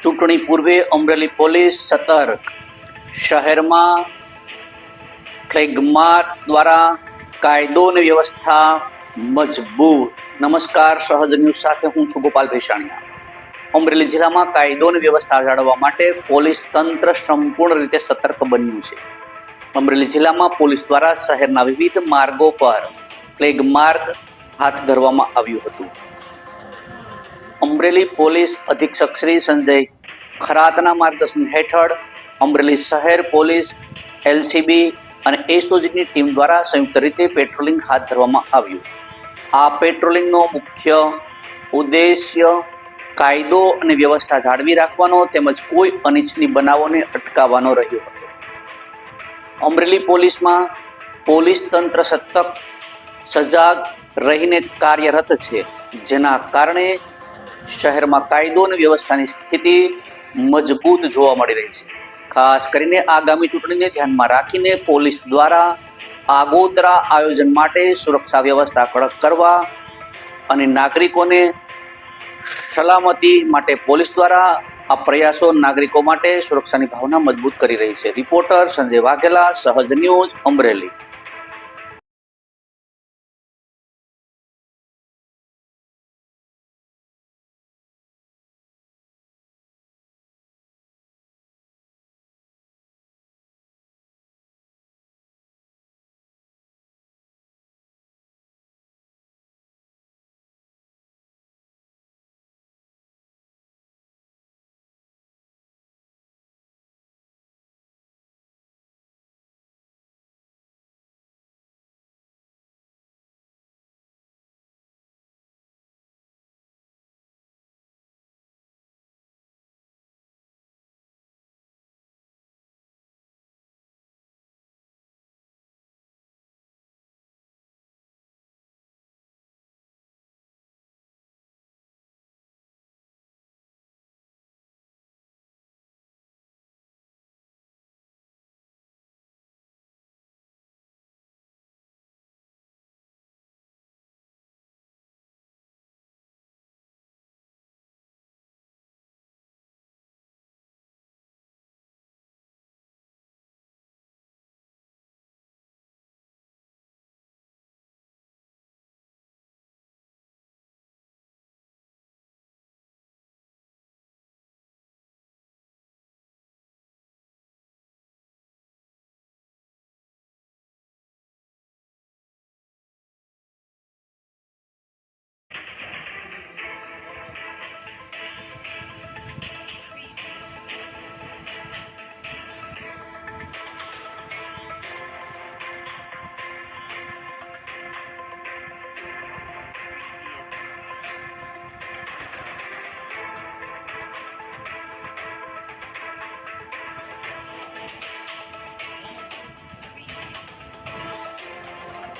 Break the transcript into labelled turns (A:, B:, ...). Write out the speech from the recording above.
A: ચૂંટણી પૂર્વે અમરેલી પોલીસ સતર્ક, શહેરમાં ફ્લેગ માર્ચ દ્વારા કાયદો અને વ્યવસ્થા મજબૂત. નમસ્કાર, સહજ ન્યૂઝ સાથે હું છું ગોપાલ ભેસાણીયા. અમરેલી જિલ્લામાં કાયદો અને વ્યવસ્થા જાળવવા માટે પોલીસ તંત્ર સંપૂર્ણ રીતે સતર્ક બન્યું છે. અમરેલી જિલ્લામાં પોલીસ દ્વારા શહેરના વિવિધ માર્ગો પર ફ્લેગ માર્ચ હાથ ધરવામાં આવ્યું હતું. અમરેલી પોલીસ અધિક્ષક શ્રી સંજય ખરાતના માર્ગદર્શન હેઠળ અમરેલી શહેર પોલીસ, એલસીબી અને એસઓજીની ટીમ દ્વારા સંયુક્ત રીતે પેટ્રોલિંગ હાથ ધરવામાં આવ્યું. આ પેટ્રોલિંગનો મુખ્ય ઉદ્દેશ્ય કાયદો અને વ્યવસ્થા જાળવી રાખવાનો તેમજ કોઈ અનિચ્છનીય બનાવોને અટકાવવાનો રહ્યો હતો. અમરેલી પોલીસમાં પોલીસ તંત્ર સતત સજાગ રહીને કાર્યરત છે, જેના કારણે શહેરમાં કાયદો અને વ્યવસ્થાની સ્થિતિ મજબૂત જોવા મળી રહી છે. ખાસ કરીને આગામી ચૂંટણીને ધ્યાનમાં રાખીને પોલીસ દ્વારા આગોતરા આયોજન માટે સુરક્ષા વ્યવસ્થા કડક કરવા અને નાગરિકોને સલામતી માટે પોલીસ દ્વારા આ પ્રયાસો નાગરિકો માટે સુરક્ષાની ભાવના મજબૂત કરી રહી છે. રિપોર્ટર સંજય વાઘેલા, સહજ ન્યૂઝ, અમરેલી.